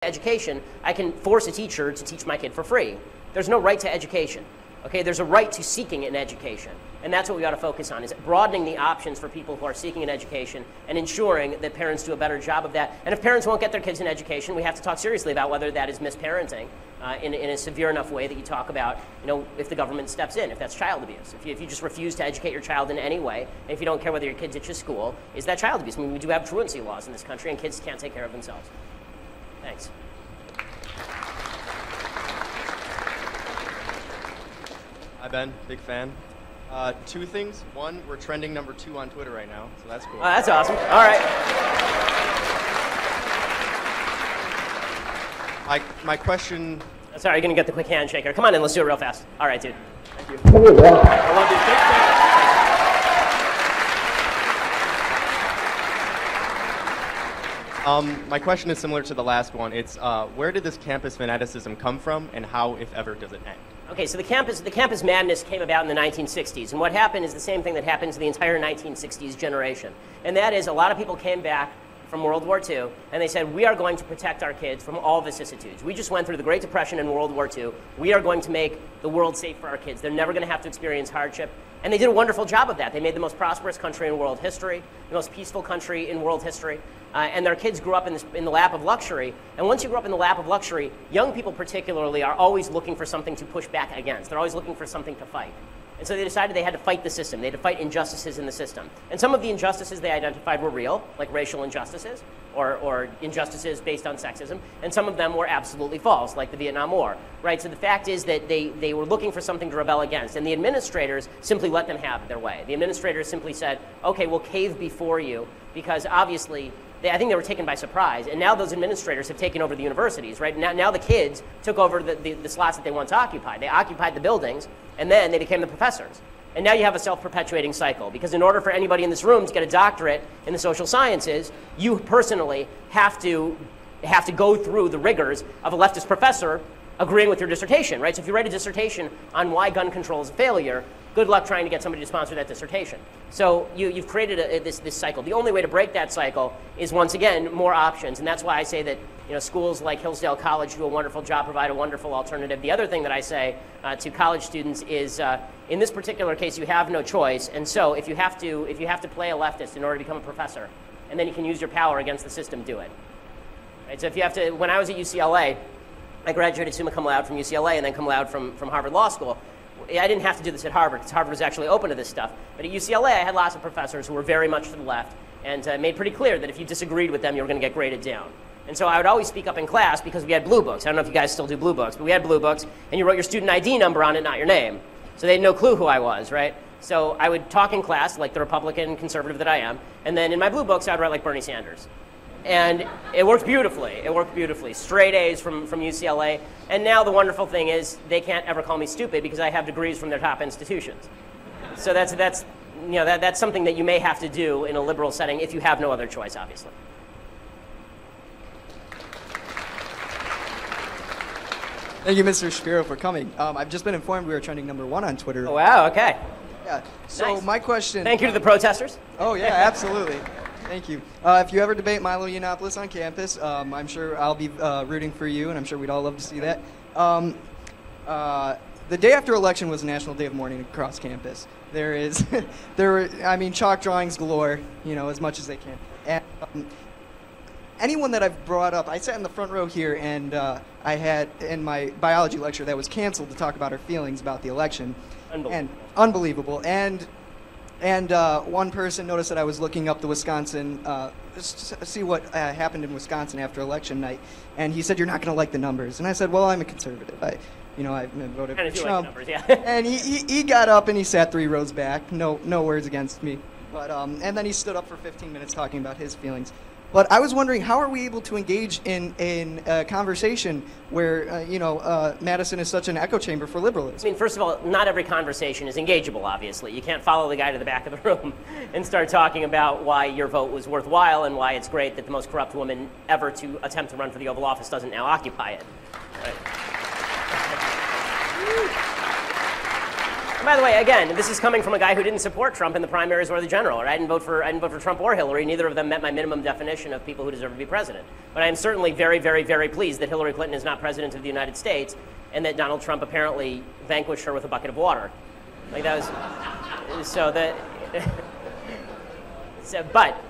education, I can force a teacher to teach my kid for free. There's no right to education. Okay, there's a right to seeking an education. And that's what we ought to focus on, is broadening the options for people who are seeking an education and ensuring that parents do a better job of that. And if parents won't get their kids an education, we have to talk seriously about whether that is misparenting in a severe enough way that you talk about, if the government steps in, if that's child abuse. If you just refuse to educate your child in any way, and if you don't care whether your kid ditches school, is that child abuse? I mean, we do have truancy laws in this country, and kids can't take care of themselves. Thanks. Hi, Ben. Big fan. Two things. One, we're trending #2 on Twitter right now, so that's cool. Oh, that's awesome. All right. My question... Sorry, you're going to get the quick handshake here. Come on in, let's do it real fast. All right, dude. Thank you. I love you. Big fan. My question is similar to the last one. It's where did this campus fanaticism come from, and how, if ever, does it end? Okay, so the campus madness came about in the 1960s, and what happened is the same thing that happened to the entire 1960s generation, and that is a lot of people came back from World War II, and they said, we are going to protect our kids from all vicissitudes. We just went through the Great Depression and World War II. We are going to make the world safe for our kids. They're never going to have to experience hardship. And they did a wonderful job of that. They made the most prosperous country in world history, the most peaceful country in world history. And their kids grew up in the lap of luxury. And once you grow up in the lap of luxury, young people particularly are always looking for something to push back against. They're always looking for something to fight. And so they decided they had to fight the system. They had to fight injustices in the system. And some of the injustices they identified were real, like racial injustices or injustices based on sexism. And some of them were absolutely false, like the Vietnam War. Right? So the fact is that they were looking for something to rebel against. And the administrators simply let them have their way. The administrators simply said, okay, we'll cave before you, because obviously I think they were taken by surprise, and now those administrators have taken over the universities, right? Now the kids took over the slots that they once occupied. They occupied the buildings, and then they became the professors. And now you have a self-perpetuating cycle, because in order for anybody in this room to get a doctorate in the social sciences, you personally have to go through the rigors of a leftist professor agreeing with your dissertation, right? So if you write a dissertation on why gun control is a failure, good luck trying to get somebody to sponsor that dissertation. So you've created this cycle. The only way to break that cycle is, once again, more options. And that's why I say that schools like Hillsdale College do a wonderful job, provide a wonderful alternative. The other thing that I say to college students is, in this particular case, you have no choice. And so if you have to play a leftist in order to become a professor, and then you can use your power against the system, do it. Right? So if you have to, when I was at UCLA, I graduated summa cum laude from UCLA and then cum laude from Harvard Law School. I didn't have to do this at Harvard, because Harvard was actually open to this stuff. But at UCLA, I had lots of professors who were very much to the left and made pretty clear that if you disagreed with them, you were going to get graded down. And so I would always speak up in class, because we had blue books. I don't know if you guys still do blue books, but we had blue books, and you wrote your student ID number on it, not your name. So they had no clue who I was, right? So I would talk in class like the Republican conservative that I am, and then in my blue books, I'd write like Bernie Sanders. And it worked beautifully. It worked beautifully. Straight A's from UCLA. And now the wonderful thing is they can't ever call me stupid, because I have degrees from their top institutions. So that's something that you may have to do in a liberal setting if you have no other choice, obviously. Thank you, Mr. Shapiro, for coming. I've just been informed we are trending #1 on Twitter. Oh, wow, okay. Yeah. So nice. My question... Thank you to the protesters. Oh, yeah, absolutely. Thank you. If you ever debate Milo Yiannopoulos on campus, I'm sure I'll be rooting for you, and I'm sure we'd all love to see that. The day after election was National Day of Mourning across campus. Chalk drawings galore, as much as they can. And anyone that I've brought up, I sat in the front row here, and I had in my biology lecture that was canceled to talk about our feelings about the election. Unbelievable. And one person noticed that I was looking up the Wisconsin, see what happened in Wisconsin after election night, and he said, "You're not going to like the numbers." And I said, "Well, I'm a conservative. I voted for Trump." Like the numbers, yeah. And he got up and he sat 3 rows back. No words against me. But and then he stood up for 15 minutes talking about his feelings. But I was wondering, how are we able to engage in a conversation where, Madison is such an echo chamber for liberalism? I mean, first of all, not every conversation is engageable, obviously. You can't follow the guy to the back of the room and start talking about why your vote was worthwhile and why it's great that the most corrupt woman ever to attempt to run for the Oval Office doesn't now occupy it. Right. By the way, again, this is coming from a guy who didn't support Trump in the primaries or the general. Right? I didn't vote for Trump or Hillary. Neither of them met my minimum definition of people who deserve to be president. But I am certainly very, very, very pleased that Hillary Clinton is not president of the United States, and that Donald Trump apparently vanquished her with a bucket of water. Like that was so that. But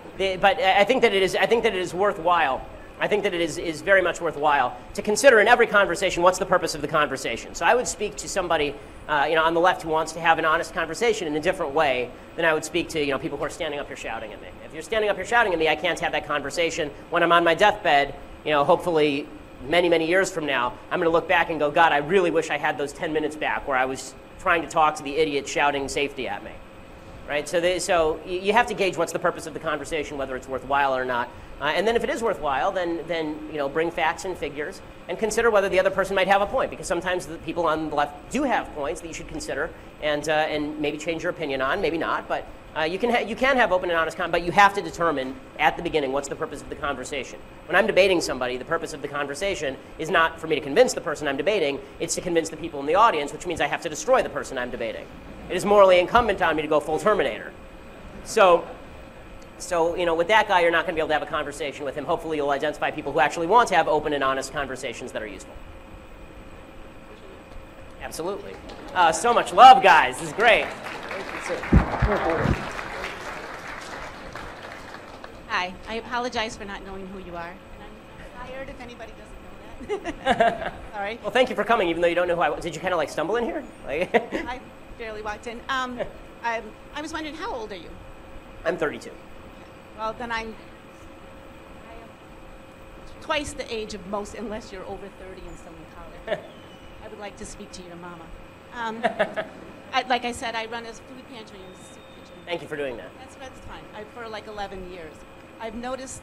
I think that it is worthwhile. I think that it is very much worthwhile to consider in every conversation what's the purpose of the conversation. So I would speak to somebody on the left who wants to have an honest conversation in a different way than I would speak to people who are standing up here shouting at me. If you're standing up here shouting at me, I can't have that conversation when I'm on my deathbed. Hopefully many, many years from now, I'm going to look back and go, God, I really wish I had those 10 minutes back where I was trying to talk to the idiot shouting safety at me. Right? So you have to gauge what's the purpose of the conversation, whether it's worthwhile or not. And then if it is worthwhile, then bring facts and figures and consider whether the other person might have a point, because sometimes the people on the left do have points that you should consider and maybe change your opinion on, maybe not. But you can have open and honest but you have to determine at the beginning what's the purpose of the conversation. When I'm debating somebody, the purpose of the conversation is not for me to convince the person I'm debating, it's to convince the people in the audience, which means I have to destroy the person I'm debating. It is morally incumbent on me to go full Terminator. So with that guy, you're not going to be able to have a conversation with him. Hopefully, you'll identify people who actually want to have open and honest conversations that are useful. Absolutely. So much love, guys. This is great. Hi. I apologize for not knowing who you are. And I'm tired if anybody doesn't know that. Sorry. Well, thank you for coming, even though you don't know who I was. Did you kind of like stumble in here? I barely walked in. I was wondering, how old are you? I'm 32. Well, then I am twice the age of most, unless you're over 30 and still in college. I would like to speak to your mama. Like I said, I run a food pantry and soup kitchen. Thank you for doing that. That's fine. For like 11 years. I've noticed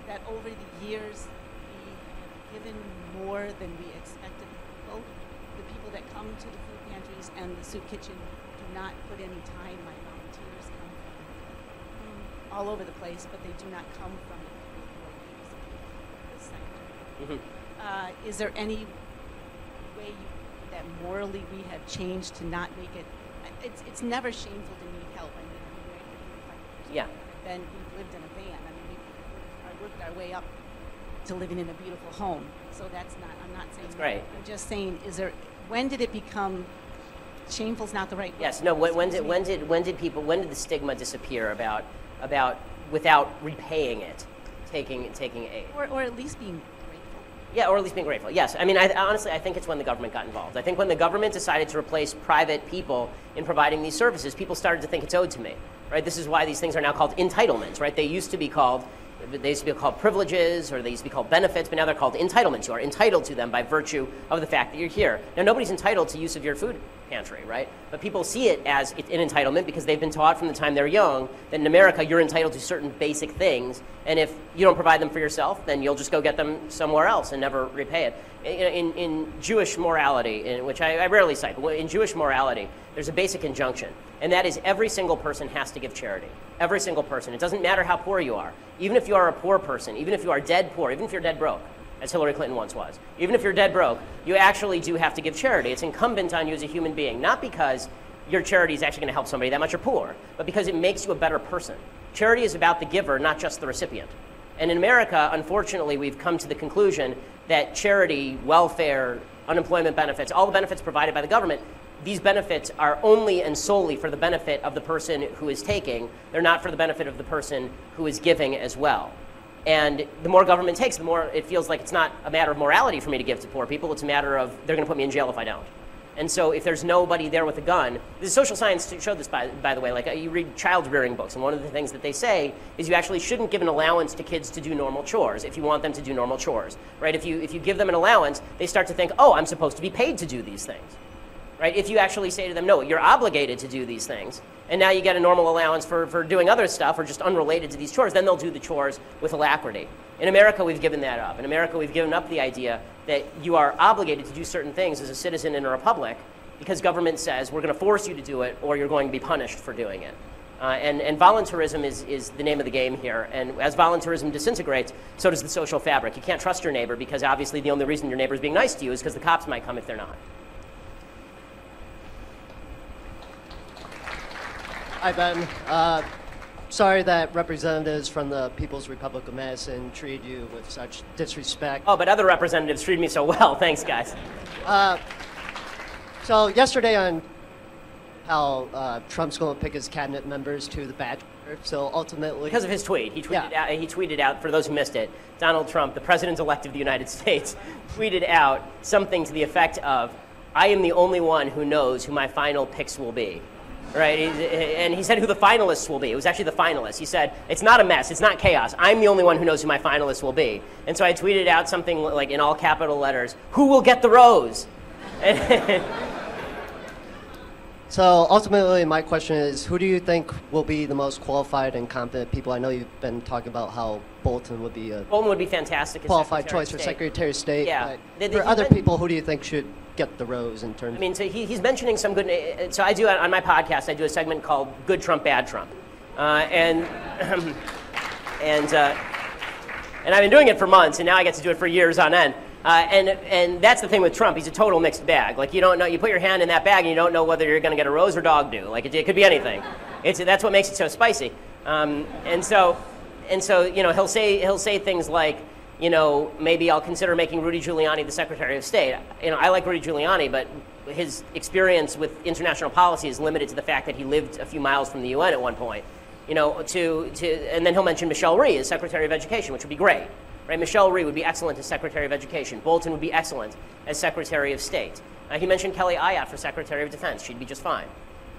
that over the years, we have given more than we expected people. The people that come to the food pantries and the soup kitchen do not put any time. My volunteers come from all over the place, but they do not come from the sector. Mm-hmm. Is there any way that morally we have changed to not make it? It's never shameful to need help. I mean, yeah. Then we've lived in a van. I mean, we've worked our way up to living in a beautiful home. So that's not. I'm not saying. That's great. I'm just saying. When did it become? Shameful's not the right word. Yes. No. When did the stigma disappear about without repaying it, taking aid? Or at least being grateful. Yeah, or at least being grateful. Yes. I mean, honestly, I think it's when the government got involved. I think when the government decided to replace private people in providing these services, people started to think it's owed to me. Right? This is why these things are now called entitlements. Right? They used to be called privileges, or they used to be called benefits, but now they're called entitlements. You are entitled to them by virtue of the fact that you're here. Now, nobody's entitled to use of your food pantry, right? But people see it as an entitlement because they've been taught from the time they're young that in America you're entitled to certain basic things, and if you don't provide them for yourself, then you'll just go get them somewhere else and never repay it. In Jewish morality, in which I rarely cite, but in Jewish morality, there's a basic injunction, and that is every single person has to give charity. Every single person. It doesn't matter how poor you are. Even if you are a poor person, even if you are dead poor, even if you're dead broke, as Hillary Clinton once was, even if you're dead broke, you actually do have to give charity. It's incumbent on you as a human being, not because your charity is actually going to help somebody that much or poor, but because it makes you a better person. Charity is about the giver, not just the recipient. And in America, unfortunately, we've come to the conclusion that charity, welfare, unemployment benefits, all the benefits provided by the government, these benefits are only and solely for the benefit of the person who is taking. They're not for the benefit of the person who is giving as well. And the more government takes, the more it feels like it's not a matter of morality for me to give to poor people. It's a matter of they're going to put me in jail if I don't. And so if there's nobody there with a gun, the social science showed this, by the way. Like you read child rearing books, and one of the things that they say is you actually shouldn't give an allowance to kids to do normal chores if you want them to do normal chores, right? If you give them an allowance, they start to think, oh, I'm supposed to be paid to do these things. Right? If you actually say to them, no, you're obligated to do these things, and now you get a normal allowance for doing other stuff or just unrelated to these chores, then they'll do the chores with alacrity. In America, we've given that up. In America, we've given up the idea that you are obligated to do certain things as a citizen in a republic because government says we're going to force you to do it or you're going to be punished for doing it. And voluntarism is the name of the game here. And as voluntarism disintegrates, so does the social fabric. You can't trust your neighbor because obviously the only reason your neighbor is being nice to you is because the cops might come if they're not. Hi, Ben. Sorry that representatives from the People's Republic of Madison treated you with such disrespect. Oh, but other representatives treated me so well. Thanks, guys. So yesterday on how Trump's going to pick his cabinet members to the badge. So ultimately, Because of his tweet. He tweeted out, for those who missed it, Donald Trump, the president-elect of the United States, tweeted out something to the effect of, I am the only one who knows who my final picks will be. Right? And he said who the finalists will be. It was actually the finalists. He said, it's not a mess. It's not chaos. I'm the only one who knows who my finalists will be. And so I tweeted out something like in all capital letters, who will get the rose? So ultimately, my question is, who do you think will be the most qualified and competent people? I know you've been talking about how Bolton would be a fantastic as qualified Secretary choice of for State. Secretary of State. Yeah. But for other people, who do you think should get the rose in terms? I mean, so he's mentioning some good. So I do on my podcast. I do a segment called "Good Trump, Bad Trump," and I've been doing it for months, and now I get to do it for years on end. And that's the thing with Trump. He's a total mixed bag. Like, you don't know. You put your hand in that bag, and you don't know whether you're going to get a rose or dog do. Like, it could be anything. That's what makes it so spicy. And so you know, he'll say things like, you know, maybe I'll consider making Rudy Giuliani the Secretary of State. You know, I like Rudy Giuliani, but his experience with international policy is limited to the fact that he lived a few miles from the UN at one point. You know, and then he'll mention Michelle Rhee as Secretary of Education, which would be great. Right? Michelle Rhee would be excellent as Secretary of Education. Bolton would be excellent as Secretary of State. He mentioned Kelly Ayotte for Secretary of Defense. She'd be just fine.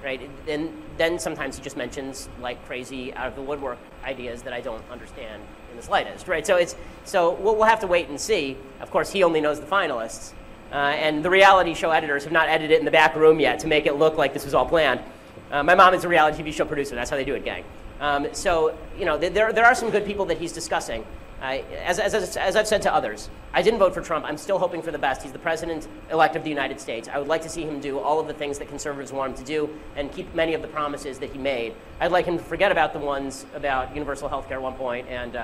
Right? And then sometimes he just mentions like crazy out of the woodwork ideas that I don't understand in the slightest. Right? So we'll have to wait and see. Of course, he only knows the finalists. And the reality show editors have not edited it in the back room yet to make it look like this was all planned. My mom is a reality TV show producer. That's how they do it, gang. So, you know, there are some good people that he's discussing. As I've said to others, I didn't vote for Trump. I'm still hoping for the best. He's the president-elect of the United States. I would like to see him do all of the things that conservatives want him to do and keep many of the promises that he made. I'd like him to forget about the ones about universal health care at one point and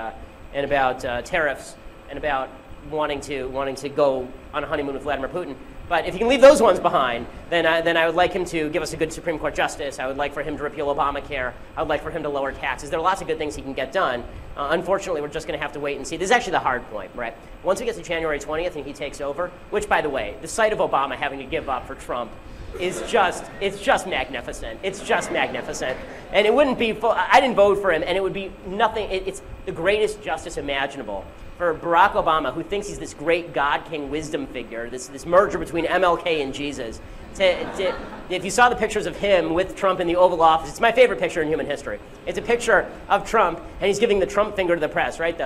about tariffs and about wanting to go on a honeymoon with Vladimir Putin. But if he can leave those ones behind, then I would like him to give us a good Supreme Court justice. I would like for him to repeal Obamacare. I would like for him to lower taxes. There are lots of good things he can get done. Unfortunately, we're just going to have to wait and see. This is actually the hard point, right? Once we get to January 20th and he takes over, which, by the way, the sight of Obama having to give up for Trump is just magnificent. It's just magnificent. And it wouldn't be, I didn't vote for him, and it would be nothing, it's the greatest justice imaginable for Barack Obama, who thinks he's this great God King wisdom figure, this merger between MLK and Jesus. If you saw the pictures of him with Trump in the Oval Office, it's my favorite picture in human history. It's a picture of Trump, and he's giving the Trump finger to the press, right?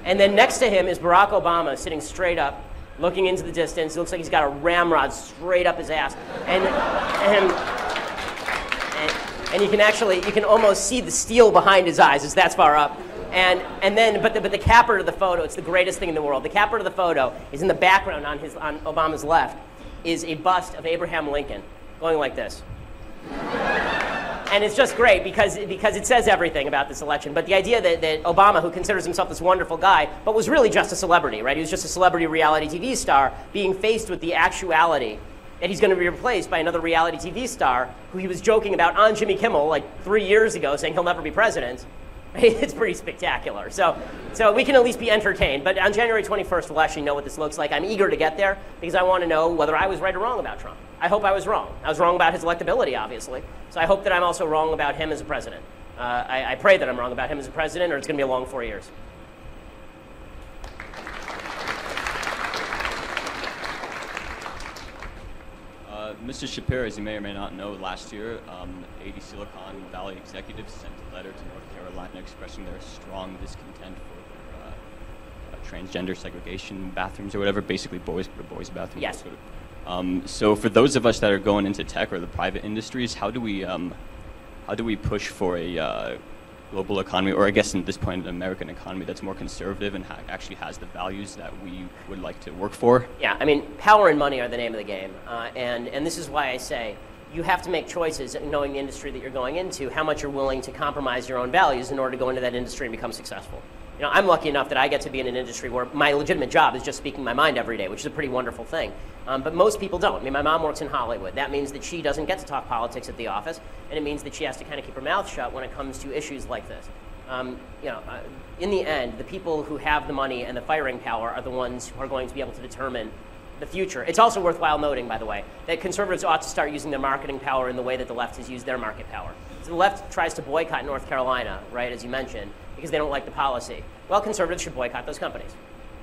And then next to him is Barack Obama sitting straight up, looking into the distance. It looks like he's got a ramrod straight up his ass. And you can almost see the steel behind his eyes. It's that far up. But the capper to the photo, it's the greatest thing in the world. The capper to the photo is in the background on Obama's left, is a bust of Abraham Lincoln going like this. And it's just great because it says everything about this election. But the idea that Obama, who considers himself this wonderful guy, but was really just a celebrity, right? He was just a celebrity reality TV star being faced with the actuality that he's going to be replaced by another reality TV star who he was joking about on Jimmy Kimmel like 3 years ago, saying he'll never be president. It's pretty spectacular. So we can at least be entertained. But on January 21st, we'll actually know what this looks like. I'm eager to get there because I want to know whether I was right or wrong about Trump. I hope I was wrong. I was wrong about his electability, obviously. So I hope that I'm also wrong about him as a president. I pray that I'm wrong about him as a president, or it's going to be a long 4 years. Mr. Shapiro, as you may or may not know, last year, 80 Silicon Valley executives sent a letter to North Carolina expressing their strong discontent for transgender segregation bathrooms or whatever, basically boys bathrooms. Yes. Sort of. So for those of us that are going into tech or the private industries, how do we push for a global economy, or I guess at this point an American economy that's more conservative and actually has the values that we would like to work for? Yeah, I mean, power and money are the name of the game. And this is why I say you have to make choices knowing the industry that you're going into, how much you're willing to compromise your own values in order to go into that industry and become successful. You know, I'm lucky enough that I get to be in an industry where my legitimate job is just speaking my mind every day, which is a pretty wonderful thing. But most people don't. I mean, my mom works in Hollywood. That means that she doesn't get to talk politics at the office, and it means that she has to kind of keep her mouth shut when it comes to issues like this. In the end, the people who have the money and the firing power are the ones who are going to be able to determine the future. It's also worthwhile noting, by the way, that conservatives ought to start using their marketing power in the way that the left has used their market power. So the left tries to boycott North Carolina, right, as you mentioned, because they don't like the policy. Well, conservatives should boycott those companies,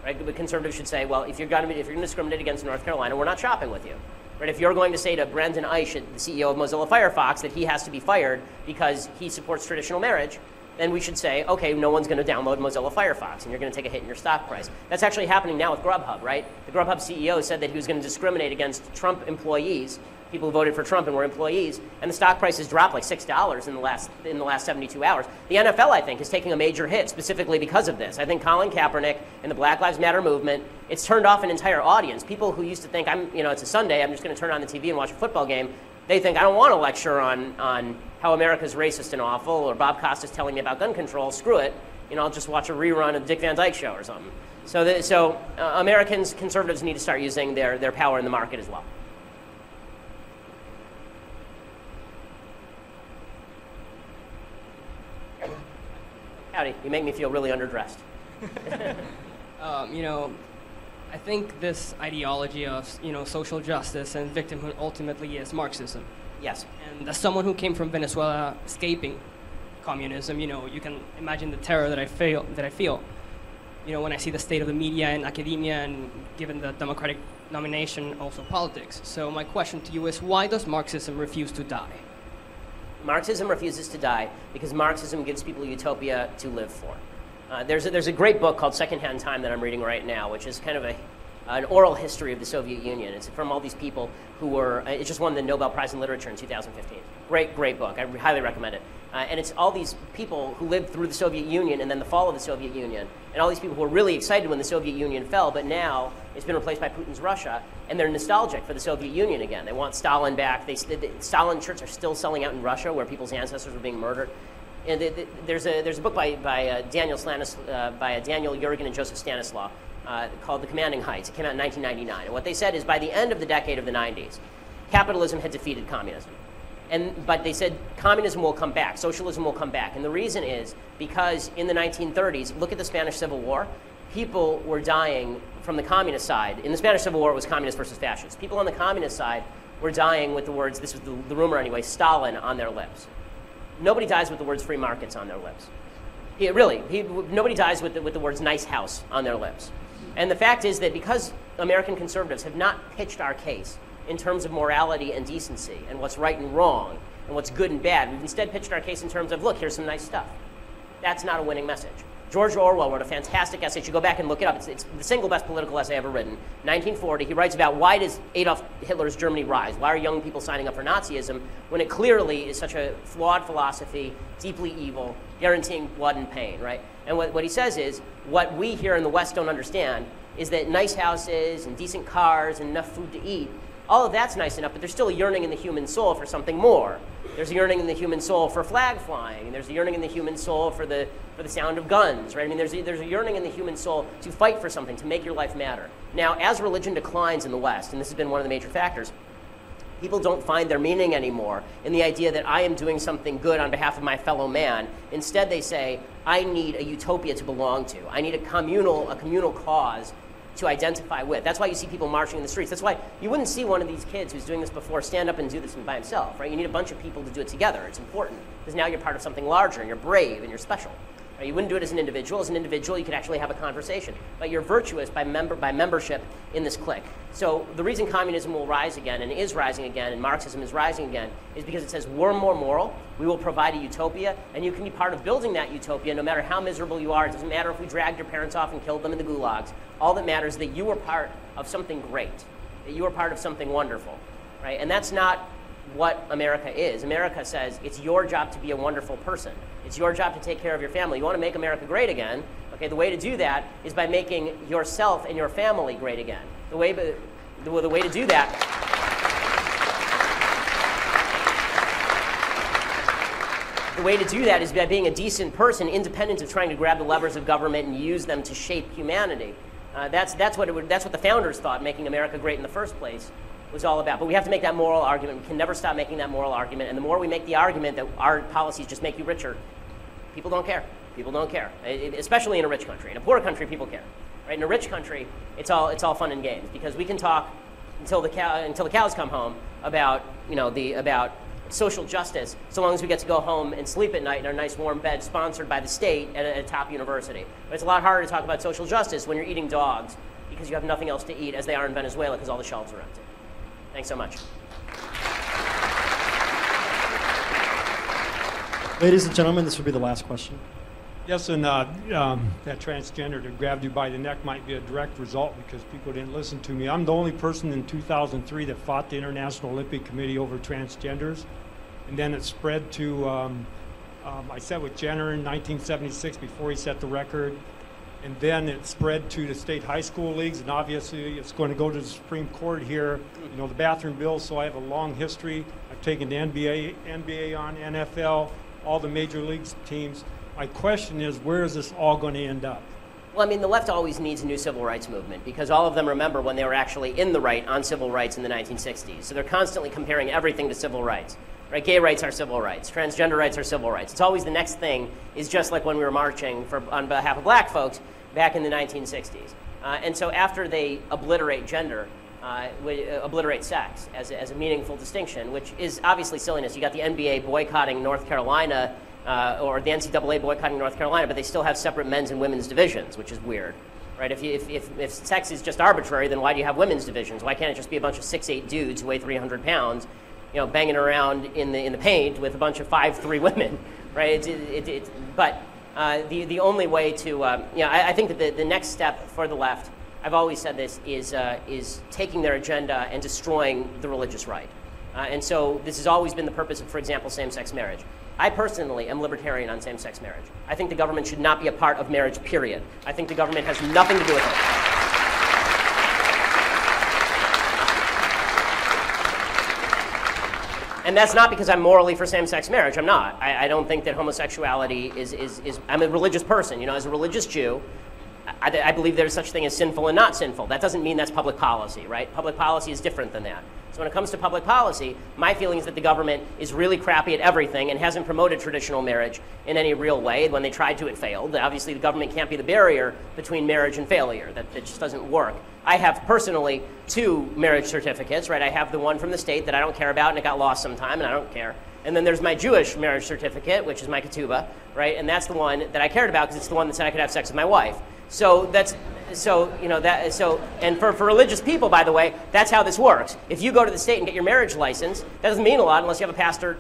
right? But conservatives should say, well, if you're going to discriminate against North Carolina, we're not shopping with you. Right? If you're going to say to Brendan Eich, the CEO of Mozilla Firefox, that he has to be fired because he supports traditional marriage, then we should say, okay, no one's going to download Mozilla Firefox, and you're going to take a hit in your stock price. That's actually happening now with Grubhub, right? The Grubhub CEO said that he was going to discriminate against Trump employees, people who voted for Trump and were employees, and the stock price has dropped like $6 in the last 72 hours. The NFL, I think, is taking a major hit specifically because of this. I think Colin Kaepernick and the Black Lives Matter movement, it's turned off an entire audience. People who used to think, it's a Sunday, I'm just going to turn on the TV and watch a football game. They think, I don't want to lecture on how America's racist and awful, or Bob Costas telling me about gun control. Screw it. I'll just watch a rerun of the Dick Van Dyke Show or something. So Americans, conservatives need to start using their power in the market as well. Howdy. You make me feel really underdressed. I think this ideology of social justice and victimhood ultimately is Marxism. Yes. And as someone who came from Venezuela, escaping communism, you can imagine the terror that I feel. When I see the state of the media and academia, and given the Democratic nomination, also politics. So my question to you is, why does Marxism refuse to die? Marxism refuses to die because Marxism gives people a utopia to live for. There's a great book called Secondhand Time that I'm reading right now, which is kind of an oral history of the Soviet Union. It's from all these people who were, it just won the Nobel Prize in Literature in 2015. Great book. I highly recommend it. And it's all these people who lived through the Soviet Union and then the fall of the Soviet Union, and all these people who were really excited when the Soviet Union fell, but now it's been replaced by Putin's Russia, and they're nostalgic for the Soviet Union again. They want Stalin back. The Stalin shirts are still selling out in Russia, where people's ancestors were being murdered. And there's a book by Daniel Jurgen and Joseph Stanislaw called The Commanding Heights. It came out in 1999. And what they said is by the end of the decade of the 90s, capitalism had defeated communism. But they said communism will come back, socialism will come back. And the reason is because in the 1930s, look at the Spanish Civil War, people were dying from the communist side. In the Spanish Civil War, it was communist versus fascist. People on the communist side were dying with the words, this was the rumor anyway, Stalin on their lips. Nobody dies with the words free markets on their lips. Nobody dies with the words nice house on their lips. And the fact is that because American conservatives have not pitched our case in terms of morality and decency and what's right and wrong and what's good and bad, we've instead pitched our case in terms of, look, here's some nice stuff. That's not a winning message. George Orwell wrote a fantastic essay. You should go back and look it up. It's the single best political essay ever written. 1940, he writes about why does Adolf Hitler's Germany rise? Why are young people signing up for Nazism when it clearly is such a flawed philosophy, deeply evil, guaranteeing blood and pain, right? And what he says is, what we here in the West don't understand is that nice houses and decent cars and enough food to eat, all of that's nice enough, but there's still a yearning in the human soul for something more. There's a yearning in the human soul for flag flying, and there's a yearning in the human soul for the sound of guns, right? I mean, there's a yearning in the human soul to fight for something, to make your life matter. Now, as religion declines in the West, and this has been one of the major factors, people don't find their meaning anymore in the idea that I am doing something good on behalf of my fellow man. Instead, they say, I need a utopia to belong to. I need a communal cause to identify with. That's why you see people marching in the streets. That's why you wouldn't see one of these kids who's doing this before stand up and do this by himself, right? You need a bunch of people to do it together. It's important because now you're part of something larger and you're brave and you're special. Right? You wouldn't do it as an individual. As an individual, you could actually have a conversation, but you're virtuous by membership in this clique. So the reason communism will rise again and is rising again and Marxism is rising again is because it says we're more moral, we will provide a utopia, and you can be part of building that utopia no matter how miserable you are. It doesn't matter if we dragged your parents off and killed them in the gulags. All that matters is that you were part of something great, that you were part of something wonderful, right? And that's not what America is. America says it's your job to be a wonderful person. It's your job to take care of your family. You want to make America great again, okay, the way to do that is by making yourself and your family great again. The way to do that the way to do that is by being a decent person, independent of trying to grab the levers of government and use them to shape humanity. That's what the founders thought making America great in the first place was all about. But we have to make that moral argument. We can never stop making that moral argument. And the more we make the argument that our policies just make you richer, people don't care. People don't care, especially in a rich country. In a poor country, people care. Right? In a rich country, it's all fun and games because we can talk until the cows come home about about social justice, so long as we get to go home and sleep at night in our nice warm bed sponsored by the state at a top university. But it's a lot harder to talk about social justice when you're eating dogs because you have nothing else to eat, as they are in Venezuela because all the shelves are empty. Thanks so much. Ladies and gentlemen, this will be the last question. Yes, and that transgender that grabbed you by the neck might be a direct result because people didn't listen to me. I'm the only person in 2003 that fought the International Olympic Committee over transgenders. And then it spread to, I sat with Jenner in 1976 before he set the record. And then it spread to the state high school leagues, and obviously it's going to go to the Supreme Court here. You know, the bathroom bill, so I have a long history. I've taken the NBA on, NFL, all the major leagues teams. My question is, where is this all going to end up? Well, I mean, the left always needs a new civil rights movement because all of them remember when they were actually in the right on civil rights in the 1960s. So they're constantly comparing everything to civil rights. Right? Gay rights are civil rights. Transgender rights are civil rights. It's always the next thing is just like when we were marching on behalf of black folks back in the 1960s. And so after they obliterate gender, obliterate sex as a meaningful distinction, which is obviously silliness. You got the NBA boycotting North Carolina, or the NCAA boycotting North Carolina, but they still have separate men's and women's divisions, which is weird. Right? If sex is just arbitrary, then why do you have women's divisions? Why can't it just be a bunch of 6'8" dudes who weigh 300 pounds, banging around in the paint with a bunch of 5'3" women, right? But the only way to, I think that the next step for the left, I've always said this, is taking their agenda and destroying the religious right. And so this has always been the purpose of, for example, same-sex marriage. I personally am libertarian on same-sex marriage. I think the government should not be a part of marriage, period. I think the government has nothing to do with it. And that's not because I'm morally for same-sex marriage. I'm not. I don't think that homosexuality is I'm a religious person. As a religious Jew, I believe there's such thing as sinful and not sinful. That doesn't mean that's public policy, right? Public policy is different than that. So when it comes to public policy, my feeling is that the government is really crappy at everything and hasn't promoted traditional marriage in any real way. When they tried to, it failed. Obviously, the government can't be the barrier between marriage and failure. That just doesn't work. I have personally 2 marriage certificates, right? I have the one from the state that I don't care about and it got lost sometime and I don't care. And then there's my Jewish marriage certificate, which is my ketubah, right? And that's the one that I cared about because it's the one that said I could have sex with my wife. And for religious people, by the way, that's how this works. If you go to the state and get your marriage license, that doesn't mean a lot unless you have a pastor,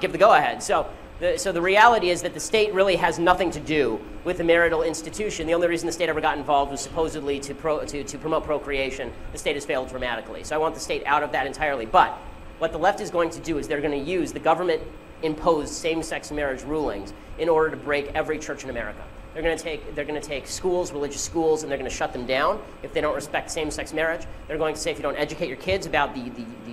give the go-ahead. So the reality is that the state really has nothing to do with the marital institution. The only reason the state ever got involved was supposedly to promote procreation. The state has failed dramatically. So I want the state out of that entirely. But what the left is going to do is they're going to use the government-imposed same-sex marriage rulings in order to break every church in America. They're going to take schools, religious schools, and they're going to shut them down if they don't respect same-sex marriage. They're going to say if you don't educate your kids about the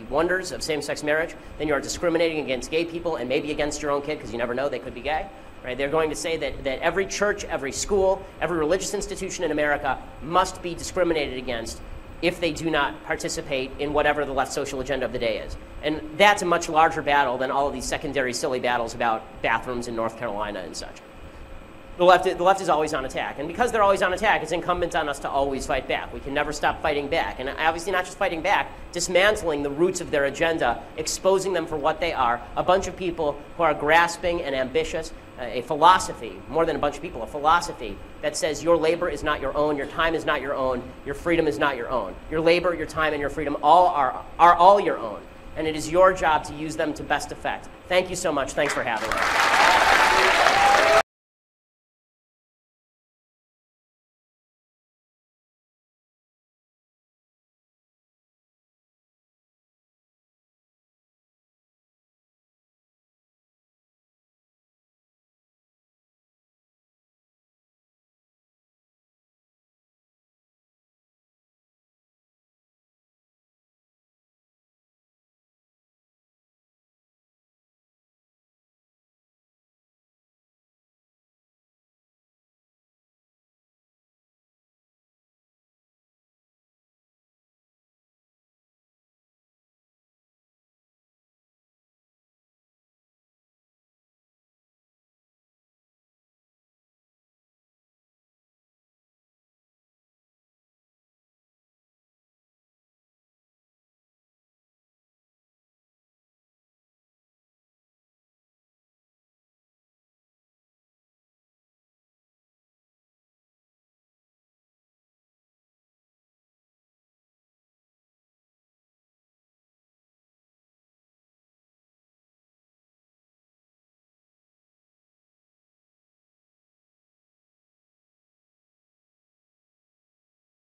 wonders of same-sex marriage, then you are discriminating against gay people and maybe against your own kid because you never know, they could be gay. Right? They're going to say that every church, every school, every religious institution in America must be discriminated against if they do not participate in whatever the left social agenda of the day is. And that's a much larger battle than all of these secondary silly battles about bathrooms in North Carolina and such. The left is always on attack. And because they're always on attack, it's incumbent on us to always fight back. We can never stop fighting back. And obviously not just fighting back, dismantling the roots of their agenda, exposing them for what they are, a bunch of people who are grasping and ambitious, a philosophy, more than a bunch of people, a philosophy that says your labor is not your own, your time is not your own, your freedom is not your own. Your labor, your time, and your freedom are all your own. And it is your job to use them to best effect. Thank you so much. Thanks for having me.